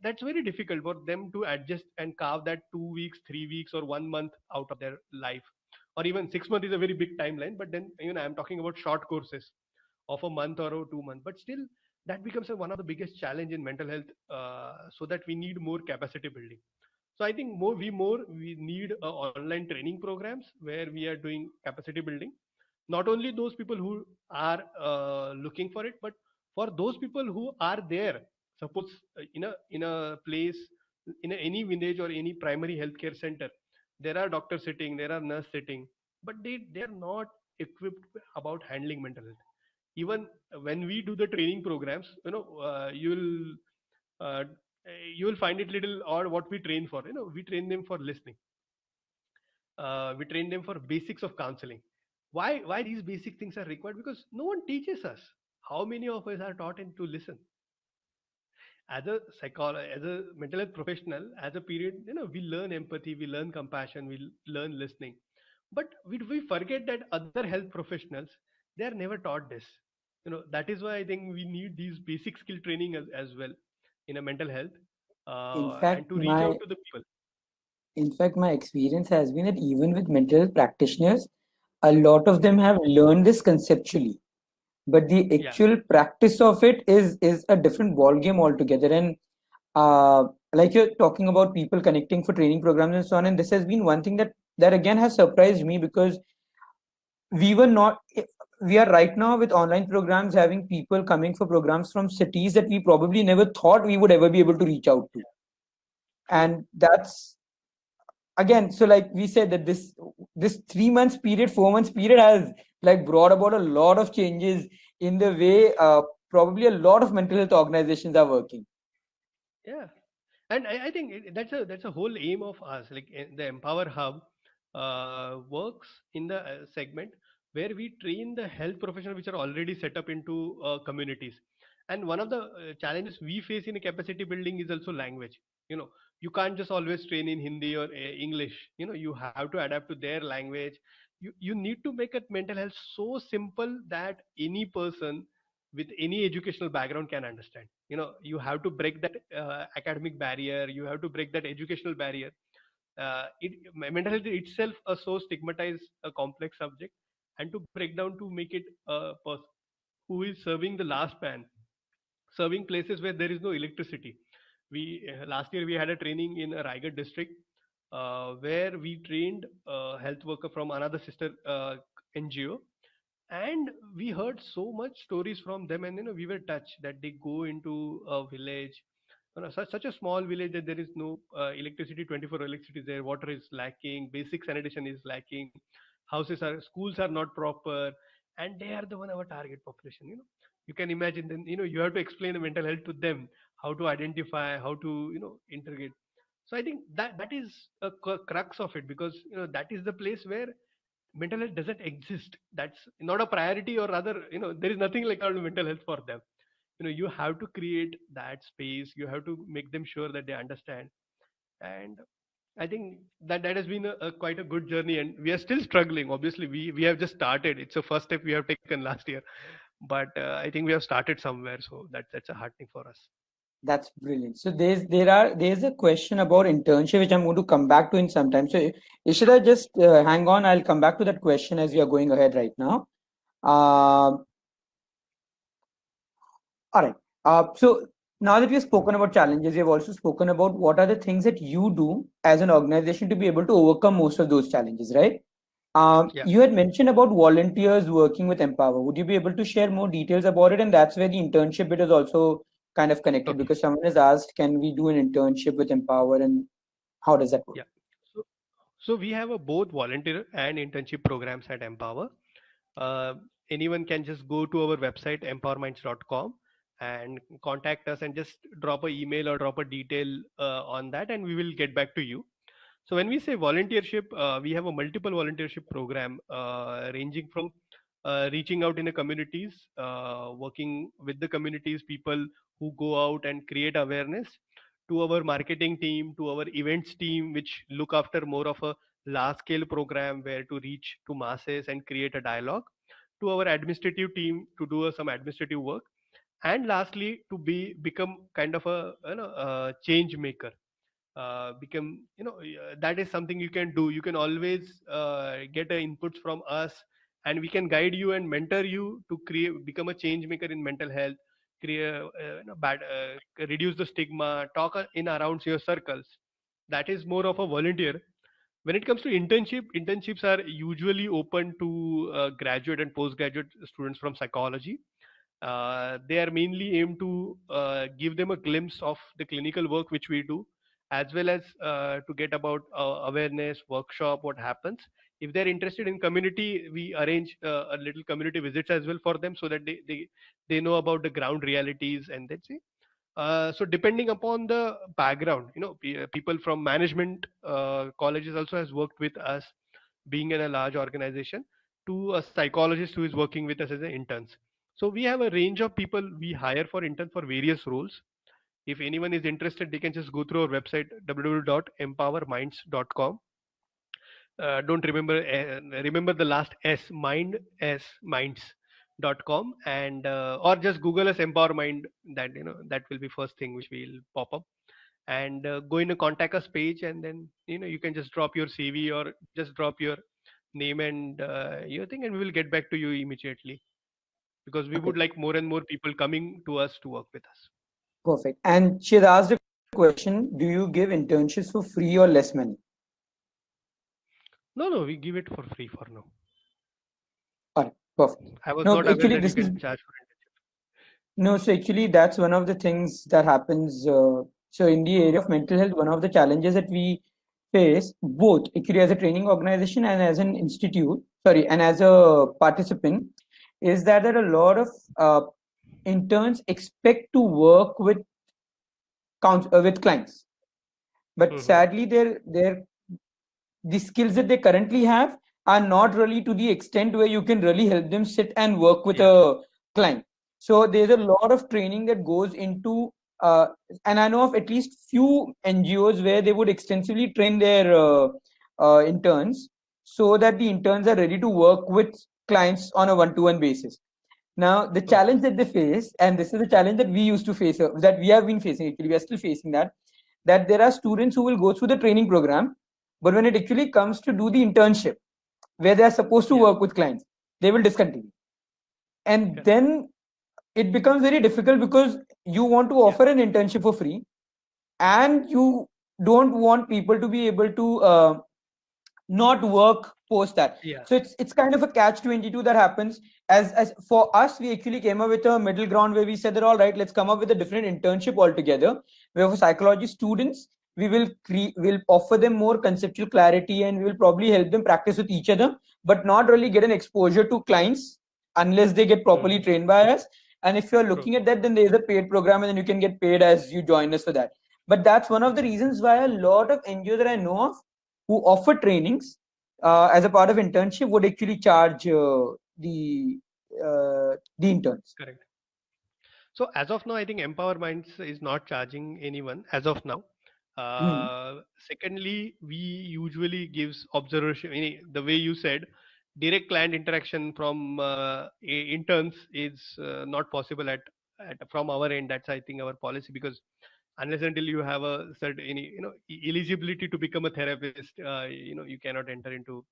That's very difficult for them to adjust and carve that 2 weeks, 3 weeks, or 1 month out of their life. Or even 6 months is a very big timeline, but then I'm talking about short courses of a month or a 2 month. But still, that becomes one of the biggest challenge in mental health, so that we need more capacity building. So I think we need online training programs where we are doing capacity building. Not only those people who are looking for it, but for those people who are there. Suppose in a place, any village or any primary healthcare center, there are doctors sitting, there are nurse sitting, but they are not equipped about handling mental health. Even when we do the training programs, uh, you will find it little odd what we train for. We train them for listening. We train them for basics of counseling. Why these basic things are required? Because no one teaches us. How many of us are taught in to listen? As a mental health professional, as a period, we learn empathy, we learn compassion, we learn listening. But we forget that other health professionals, they are never taught this. That is why I think we need these basic skill training as well in a mental health, In and fact, to reach out to the people. my experience has been that even with mental health practitioners, a lot of them have learned this conceptually, but the Yeah. actual practice of it is a different ball game altogether. And like you're talking about people connecting for training programs and so on, and this has been one thing that again has surprised me, because we were not we are right now with online programs having people coming for programs from cities that we probably never thought we would ever be able to reach out to. True. And that's again, so like we said, that this 3 months period, 4 months period has like brought about a lot of changes in the way probably a lot of mental health organizations are working. Yeah. And I think that's a whole aim of us. Like, the Empower Hub works in the segment where we train the health professionals which are already set up into communities. And one of the challenges we face in capacity building is also language. You know, you can't just always train in Hindi or English. You have to adapt to their language. You need to make it mental health so simple that any person with any educational background can understand. You have to break that academic barrier, you have to break that educational barrier. Mental health itself a so stigmatized a complex subject, and to break down to make it a person who is serving the last man, serving places where there is no electricity. We Last year we had a training in a Raigad district, where we trained a health worker from another sister NGO, and we heard so much stories from them, and we were touched that they go into a village, such a small village, that there is no electricity, 24 electricity is there, water is lacking, basic sanitation is lacking, schools are not proper, and they are the one our target population. You can imagine, then you have to explain the mental health to them, how to identify, how to integrate. So I think that is a crux of it, because that is the place where mental health doesn't exist. That's not a priority, or rather, there is nothing like called mental health for them. You have to create that space, you have to make them sure that they understand. And I think that has been a quite a good journey, and we are still struggling. Obviously, we have just started. It's a first step we have taken last year, but I think we have started somewhere, so that's a hard thing for us. That's brilliant. So there's a question about internship which I'm going to come back to in some time. So should I just hang on? I'll come back to that question as we are going ahead right now. Um all right. So now that we've spoken about challenges, we've also spoken about what are the things that you do as an organization to be able to overcome most of those challenges, right? Yeah. You had mentioned about volunteers working with Empower. Would you be able to share more details about it? And that's where the internship bit is also kind of connected, Okay. because someone has asked, can we do an internship with Empower, and how does that work? Yeah. So we have a both volunteer and internship programs at Empower. Uh, Anyone can just go to our website empowerminds.com and contact us, and just drop a email or drop a detail on that, and we will get back to you. So when we say volunteership, we have a multiple volunteership program ranging from reaching out in the communities, working with the communities, people who go out and create awareness, to our marketing team, to our events team, which look after more of a large scale program where to reach to masses and create a dialogue, to our administrative team to do some administrative work, and lastly to become kind of a change maker. Become, that is something you can do. You can always get inputs from us, and we can guide you and mentor you to create become a change maker in mental health, create reduce the stigma, talk in around your circles. That is more of a volunteer. When it comes to internship, internships are usually open to graduate and postgraduate students from psychology. They are mainly aimed to give them a glimpse of the clinical work which we do, as well as to get about awareness workshop what happens. If they're interested in community, we arrange a little community visits as well for them, so that they know about the ground realities, and that's it. So depending upon the background, people from management colleges also has worked with us, being in a large organization, to a psychologist who is working with us as an interns. So we have a range of people we hire for interns for various roles. If anyone is interested, they can just go through our website www.empowerminds.com. Don't remember remember the last S, minds.com, and or just Google us Empower Mind. That that will be first thing which will pop up, and go in a contact us page, and then you can just drop your CV or just drop your name and your thing, and we will get back to you immediately, because we Okay, would like more and more people coming to us to work with us. perfect. And she had asked a question, do you give internships for free or less money? No, we give it for free for now. All right, perfect. I was No, not aware actually, that you this is can charge for internship. no, so actually, that's one of the things that happens. So, in the area of mental health, one of the challenges that we face, both actually as a training organization and as an institute, sorry, and as a participant, is that there are a lot of uh, interns expect to work with with clients, but Hmm. sadly, their the skills that they currently have are not really to the extent where you can really help them sit and work with Yeah. a client. So there's a lot of training that goes into, uh, and I know of at least few NGOs where they would extensively train their interns so that the interns are ready to work with clients on a one-to-one basis. Now, the Okay. challenge that they face, and this is the challenge that we used to face, that we have been facing, actually, we are still facing that there are students who will go through the training program, but when it actually comes to do the internship, where they are supposed to Yeah. work with clients, they will discontinue. And Correct. then it becomes very difficult because you want to Yeah. offer an internship for free and you don't want people to be able to not work post that. Yeah. So it's kind of a catch 22 that happens. As for us, we actually came up with a middle ground where we said that all right, let's come up with a different internship altogether, where for psychology students we will offer them more conceptual clarity and we will probably help them practice with each other, but not really get an exposure to clients unless they get properly Hmm. trained by us. And if you're True. looking at that, then there's a paid program and then you can get paid as you join us for that. But that's one of the reasons why a lot of NGOs that I know of who offer trainings as a part of internship would actually charge the interns. Correct. So as of now, I think Empower Minds is not charging anyone as of now. Hmm. Secondly, we usually gives observation. The way you said, direct client interaction from interns is not possible at from our end. That's, I think, our policy, because unless until you have a certain eligibility to become a therapist, you cannot enter into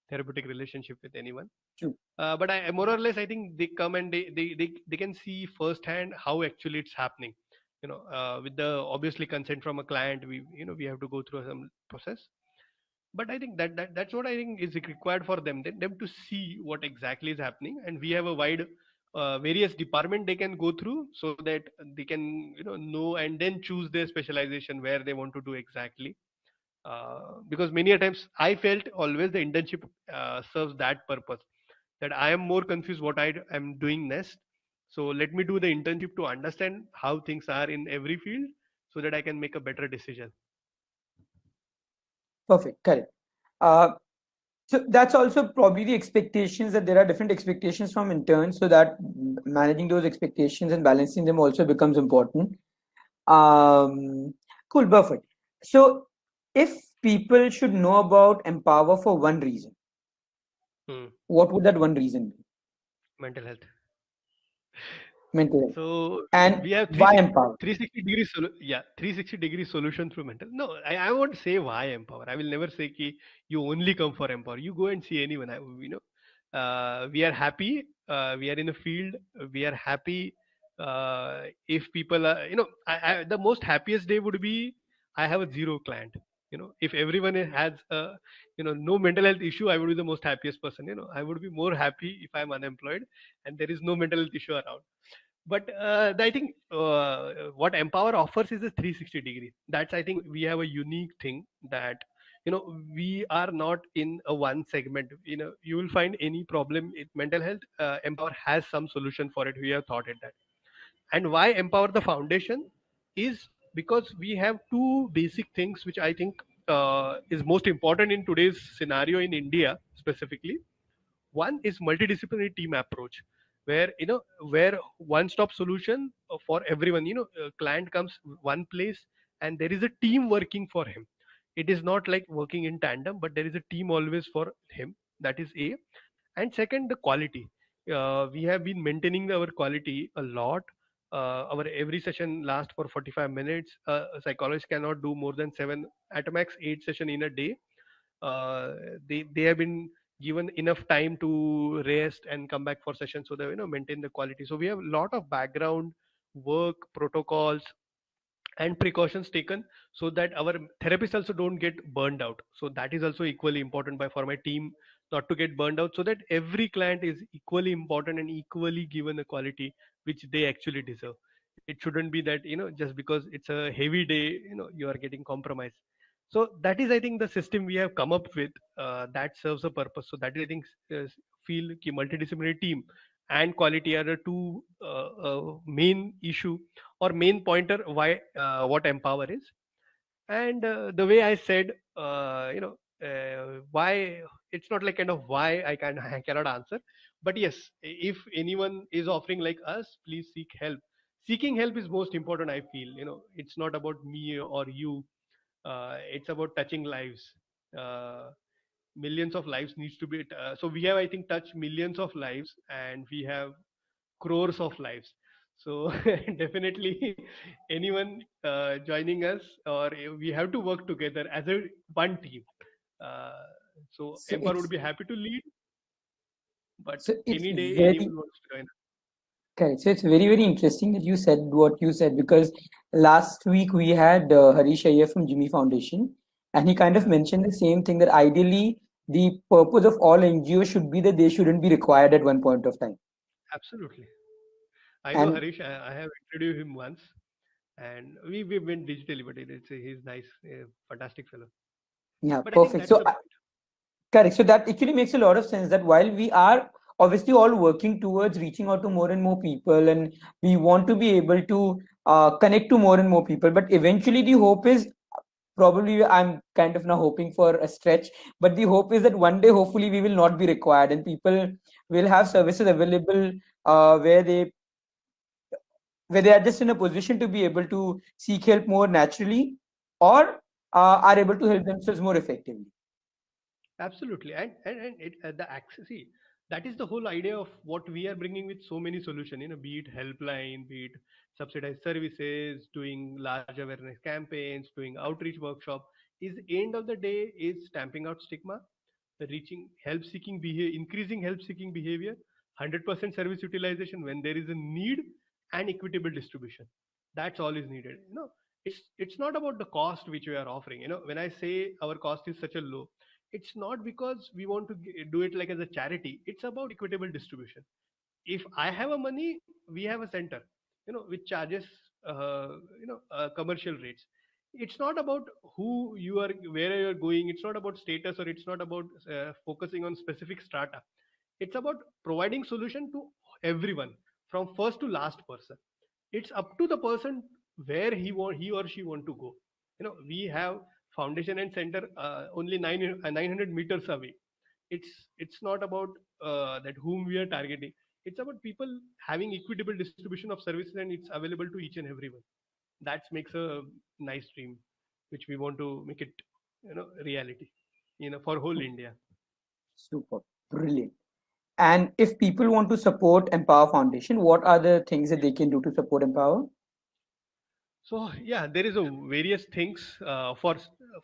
therapeutic relationship with anyone. True. But more or less, I think they come and they can see firsthand how actually it's happening. With the obviously consent from a client, we have to go through some process. But I think that's what I think is required for them to see what exactly is happening, and we have a wide various department they can go through, so that they can know and then choose their specialization where they want to do exactly. Because many a times I felt always the internship serves that purpose, that I am more confused what I am doing next. So let me do the internship to understand how things are in every field, so that I can make a better decision. Perfect, correct. Uh, so that's also probably the expectations, that there are different expectations from interns, so that managing those expectations and balancing them also becomes important. Um, cool, perfect. So if people should know about Empower for one reason, Hmm. what would that one reason be? Mental health. Mental health. So And we have why Empower? 360 degree solution through mental. No, I won't say why Empower. I will never say ki you only come for Empower. You go and see anyone. We are happy. We are in a field. We are happy. If people are, the most happiest day would be I have a zero client. If everyone has no mental health issue, I would be the most happiest person. I would be more happy if I'm unemployed and there is no mental health issue around. But I think what Empower offers is a 360 degree. That's, I think, we have a unique thing that we are not in a one segment. You will find any problem in mental health, Empower has some solution for it. We have thought it that. And why Empower the foundation is because we have two basic things which I think is most important in today's scenario in India specifically. One is multidisciplinary team approach, where one stop solution for everyone. Client comes one place and there is a team working for him. It is not like working in tandem, but there is a team always for him. That is A. And second, the quality. We have been maintaining our quality a lot. Our every session lasts for 45 minutes. A psychologist cannot do more than 7, at max 8 session in a day. uh, they have been given enough time to rest and come back for session, so they maintain the quality. So we have a lot of background work, protocols, and precautions taken, so that our therapists also don't get burned out. So that is also equally important for my team not to get burned out, so that every client is equally important and equally given a quality which they actually deserve. It shouldn't be that just because it's a heavy day, you are getting compromised. So that is, I think, the system we have come up with, that serves a purpose. So that is, I think, feel ki multidisciplinary team and quality are the two main issue or main pointer why what Empower is. And the way I said, why, it's not like kind of why I cannot answer. But yes, if anyone is offering like us, please seek help. Seeking help is most important, I feel. It's not about me or you. It's about touching lives. uh, Millions of lives needs to be so we have, I think, touched millions of lives, and we have crores of lives. So definitely anyone joining us, or we have to work together as a one team. uh, so So Emperor would it's be happy to lead, but so it's any day very anyone wants to join. correct. So it's very, very interesting that you said what you said, because last week we had Harish Iyer from Jimmy Foundation, and he kind of Yeah, mentioned the same thing, that ideally the purpose of all NGOs should be that they shouldn't be required at one point of time. absolutely. I know And Harish. I have introduced him once, and we went digitally, but he's nice, fantastic fellow. yeah, But I think perfect. that is So the point. correct. So that actually makes a lot of sense, that while we are obviously all working towards reaching out to more and more people, and we want to be able to connect to more and more people, but eventually the hope is, probably I'm kind of now hoping for a stretch, but the hope is that one day hopefully we will not be required, and people will have services available uh, where they where they are just in a position to be able to seek help more naturally, or are able to help themselves more effectively. Absolutely, and the access. See, that is the whole idea of what we are bringing with so many solutions. Be it helpline, be it subsidized services, doing large awareness campaigns, doing outreach workshop. Is end of the day is stamping out stigma, reaching help seeking behavior, increasing help seeking behavior, 100% service utilization when there is a need, and equitable distribution. That's all is needed. It's not about the cost which we are offering. When I say our cost is such a low, it's not because we want to do it like as a charity. It's about equitable distribution. If I have a money, we have a center, which charges commercial rates. It's not about who you are, where you're going. It's not about status, or it's not about focusing on specific strata. It's about providing solution to everyone, from first to last person. It's up to the person where he or she want to go. We have foundation and center only 900 meters away. It's not about that whom we are targeting. It's about people having equitable distribution of services, and it's available to each and everyone. That makes a nice dream, which we want to make it, reality, for whole India. Super, brilliant. And if people want to support Empower Foundation, what are the things that they can do to support Empower? So yeah, there is a various things.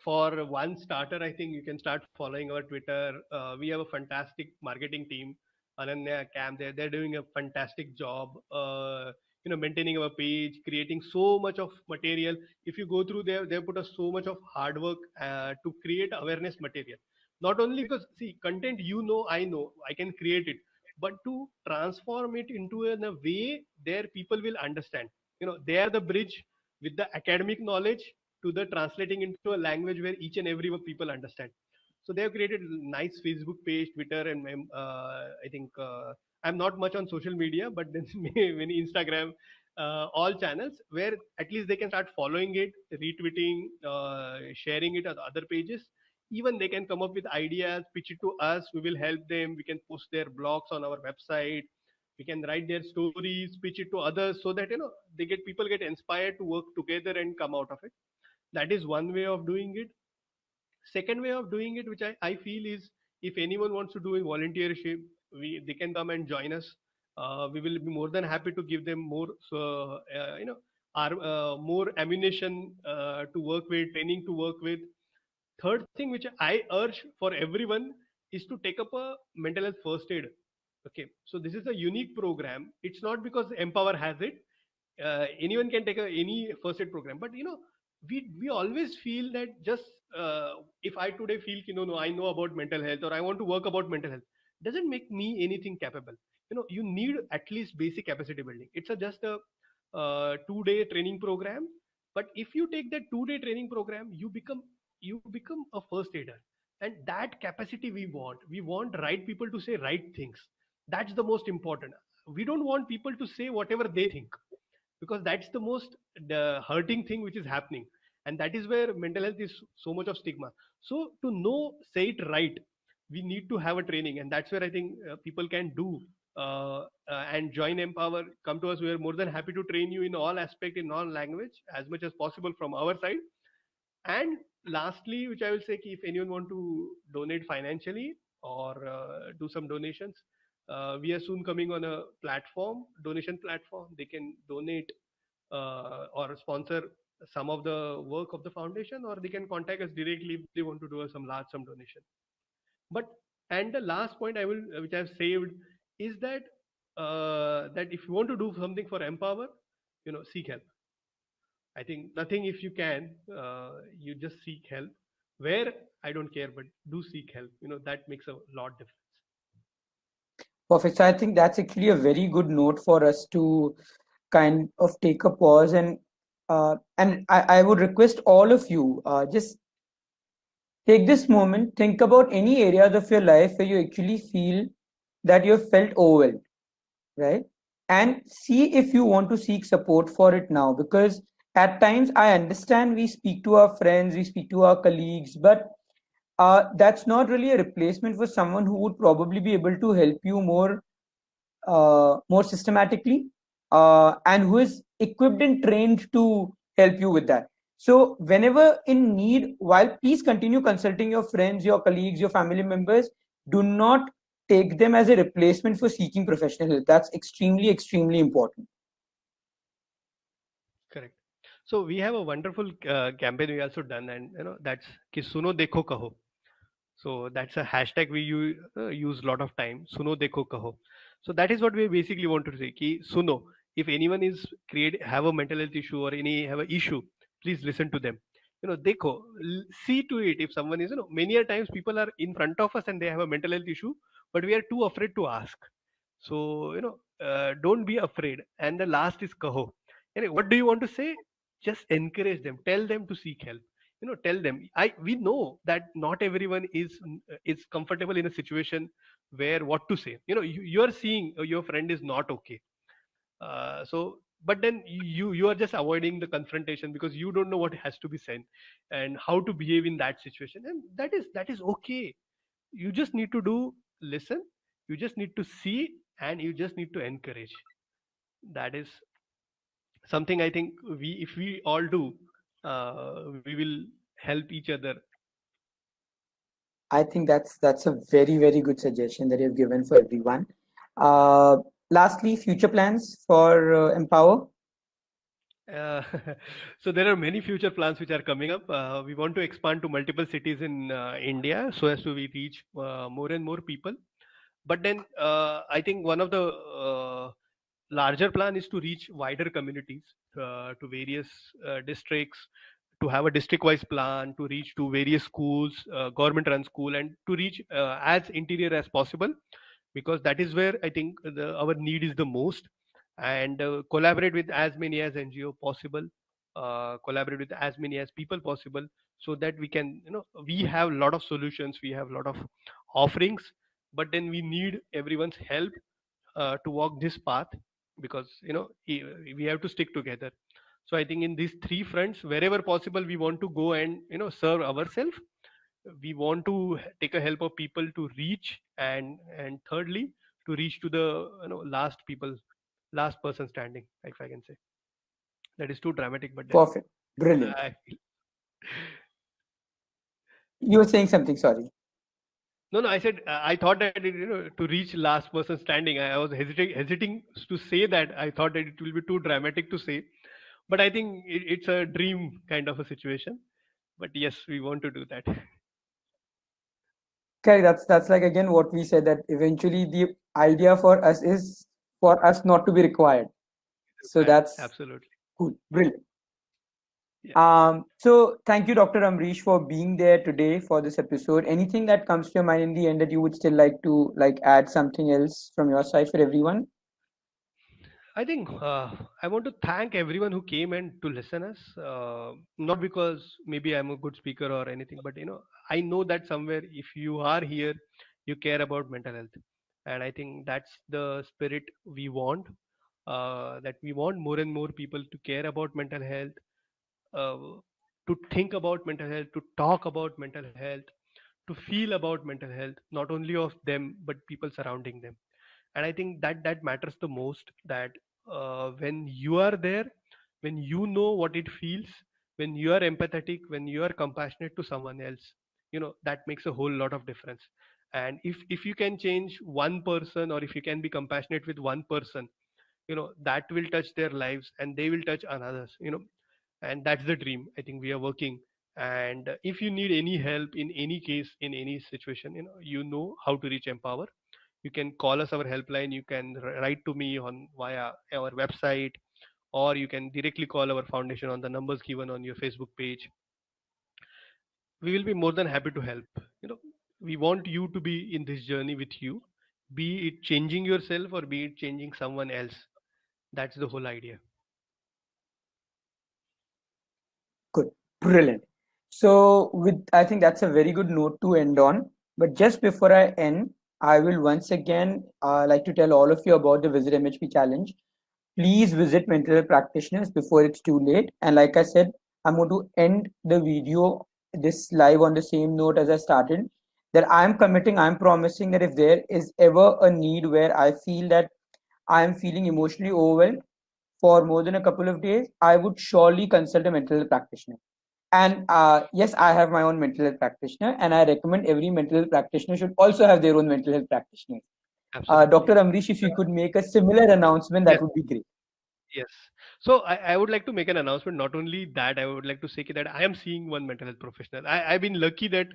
For one starter, I think you can start following our Twitter. We have a fantastic marketing team, Ananya Cam. They're doing a fantastic job. Maintaining our page, creating so much of material. If you go through there, they put us so much of hard work to create awareness material. Not only because see content, I know, I can create it, but to transform it into a way there people will understand. They are the bridge with the academic knowledge to the translating into a language where each and every people understand. So they have created a nice Facebook page, Twitter, and I think I'm not much on social media, but then many Instagram, all channels where at least they can start following it, retweeting, sharing it at other pages. Even they can come up with ideas, pitch it to us. We will help them. We can post their blogs on our website. We can write their stories, pitch it to others, so that people get inspired to work together and come out of it. That is one way of doing it. Second way of doing it, which I feel is, if anyone wants to do a volunteership, they can come and join us. We will be more than happy to give them more, so more ammunition to work with, training to work with. Third thing which I urge for everyone is to take up a mental health first aid. Okay, so this is a unique program. It's not because Empower has it. Anyone can take any first aid program, but we always feel that just if I today feel no, I know about mental health, or I want to work about mental health, doesn't make me anything capable. You need at least basic capacity building. It's just a 2-day training program. But if you take that 2-day training program, you become a first aider. And that capacity we want right people to say right things. That's the most important. We don't want people to say whatever they think, because that's the hurting thing which is happening. And that is where mental health is so much of stigma. So to know say it right, we need to have a training, and that's where I think people can do and join Empower. Come to us. We are more than happy to train you in all aspect, in all language, as much as possible from our side. And lastly, which I will say, if anyone want to donate financially or do some donations, we are soon coming on a donation platform. They can donate or sponsor some of the work of the foundation, or they can contact us directly if they want to do some large sum donation. But and the last point I will, which I've saved, is that that if you want to do something for Empower, seek help. I think nothing, if you can, you just seek help. Where, I don't care, but do seek help. That makes a lot difference. Perfect. So I think that's actually a very good note for us to kind of take a pause, and I would request all of you just take this moment, think about any areas of your life where you actually feel that you have felt overwhelmed, right? And see if you want to seek support for it now, because at times I understand we speak to our friends, we speak to our colleagues, but that's not really a replacement for someone who would probably be able to help you more systematically, and who is equipped and trained to help you with that. So whenever in need, while please continue consulting your friends, your colleagues, your family members, do not take them as a replacement for seeking professional help. That's extremely important. Correct. So we have a wonderful campaign we also done, and that's ki suno dekho kaho. So that's a hashtag we use a lot of time. Suno dekho kaho. So that is what we basically want to say. Ki suno. If anyone is have a mental health issue, or any have a issue, please listen to them. Dekho, see to it. If someone is, many a times people are in front of us and they have a mental health issue, but we are too afraid to ask. So don't be afraid. And the last is kaho. What do you want to say? Just encourage them. Tell them to seek help. Tell them. We know that not everyone is comfortable in a situation where what to say. You are seeing your friend is not okay. So but then you are just avoiding the confrontation because you don't know what has to be said and how to behave in that situation, and that is okay. You just need to do listen, you just need to see, and you just need to encourage. That is something I think we if we all do, we will help each other. I think that's a very, very good suggestion that you've given for everyone. Uh, Lastly, future plans for Empower. uh, so there are many future plans which are coming up. We want to expand to multiple cities in India so as to we reach more and more people. But then I think one of the larger plan is to reach wider communities, to various districts, to have a district wise plan to reach to various schools, government run school, and to reach as interior as possible, because that is where I think our need is the most. And collaborate with as many as NGO possible, collaborate with as many as people possible, so that we can, we have a lot of solutions, we have a lot of offerings, but then we need everyone's help to walk this path, because we have to stick together. So I think in these three fronts, wherever possible, we want to go and serve ourselves. We want to take a help of people to reach, and thirdly, to reach to the last people, last person standing, if I can say. That is too dramatic, but then Perfect. Brilliant. I feel. You were saying something, sorry. No, no, I said I thought that to reach last person standing. I was hesitating to say that. I thought that it will be too dramatic to say, but I think it's a dream kind of a situation. But yes, we want to do that. Okay, that's like again what we said, that eventually the idea for us is for us not to be required. So Right. that's Absolutely. cool. Brilliant. Yeah. So thank you, Dr. Amrish, for being there today for this episode. Anything that comes to your mind in the end that you would still like to add something else from your side for everyone? I think I want to thank everyone who came and to listen us. Not because maybe I'm a good speaker or anything, but I know that somewhere if you are here, you care about mental health, and I think that's the spirit we want. That we want more and more people to care about mental health, uh, to think about mental health, to talk about mental health, to feel about mental health, not only of them but people surrounding them. And I think that matters the most. That when you are there, when you know what it feels, when you are empathetic, when you are compassionate to someone else, that makes a whole lot of difference. And if you can change one person, or if you can be compassionate with one person, that will touch their lives and they will touch another's, and that's the dream I think we are working. And if you need any help in any case, in any situation, you know how to reach Empower. You can call us our helpline, you can write to me on via our website, or you can directly call our foundation on the numbers given on your Facebook page. We will be more than happy to help. We want you to be in this journey with you, be it changing yourself or be it changing someone else. That's the whole idea. Good. Brilliant. So with I think that's a very good note to end on. But just before I end, I will once again like to tell all of you about the Visit MHP challenge. Please visit mental health practitioners before it's too late. And like I said, I'm going to end the video, this live, on the same note as I started. That I'm committing, I'm promising that if there is ever a need where I feel that I am feeling emotionally overwhelmed for more than a couple of days, I would surely consult a mental health practitioner. And yes, I have my own mental health practitioner, and I recommend every mental health practitioner should also have their own mental health practitioner. Absolutely. Dr. Amrish, if you could make a similar announcement, that Yes. would be great. Yes. So I would like to make an announcement. Not only that, I would like to say that I am seeing one mental health professional. I've been lucky that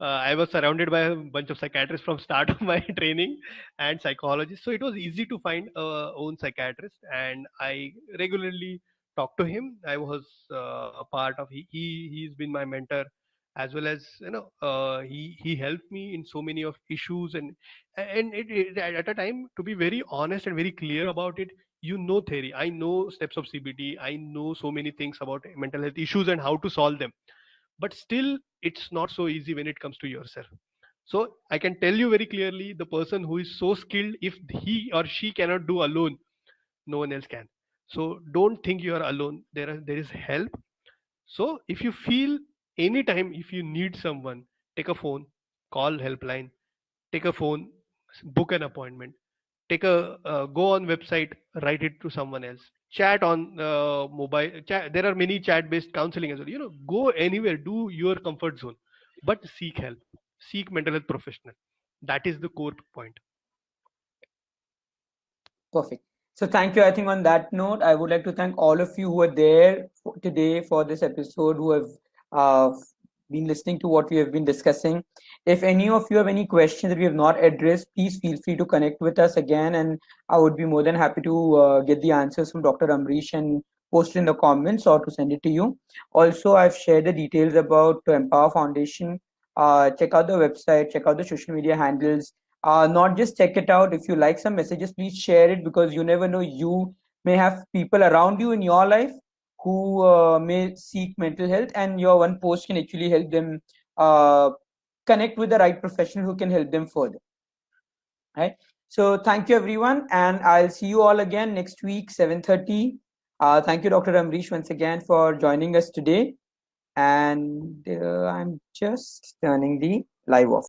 I was surrounded by a bunch of psychiatrists from start of my training and psychologists. So it was easy to find a own psychiatrist, and I regularly talk to him. I was a part of he's been my mentor, as well as he helped me in so many of issues. And at a time, to be very honest and very clear about it, theory, I know steps of CBT, I know so many things about mental health issues and how to solve them, but still it's not so easy when it comes to yourself. So I can tell you very clearly, the person who is so skilled, if he or she cannot do alone, no one else can. So don't think you are alone. There is help. So if you feel anytime if you need someone, take a phone, call helpline, take a phone, book an appointment, take a go on website, write it to someone else, chat on mobile chat. There are many chat based counseling as well. Go anywhere, do your comfort zone, but seek help, seek mental health professional. That is the core point. Perfect. So thank you. I think on that note, I would like to thank all of you who are there today for this episode, who have uh, been listening to what we have been discussing. If any of you have any questions that we have not addressed, please feel free to connect with us again, and I would be more than happy to get the answers from Dr. Ambrish and post it in the comments or to send it to you. Also, I've shared the details about the Empower Foundation. Check out the website, check out the social media handles, not just check it out. If you like some messages, please share it, because you never know, you may have people around you in your life who may seek mental health, and your one post can actually help them uh, connect with the right professional who can help them further, right? So thank you everyone, and I'll see you all again next week 7:30. Thank you, Dr. Amrish, once again for joining us today, and I'm just turning the live off.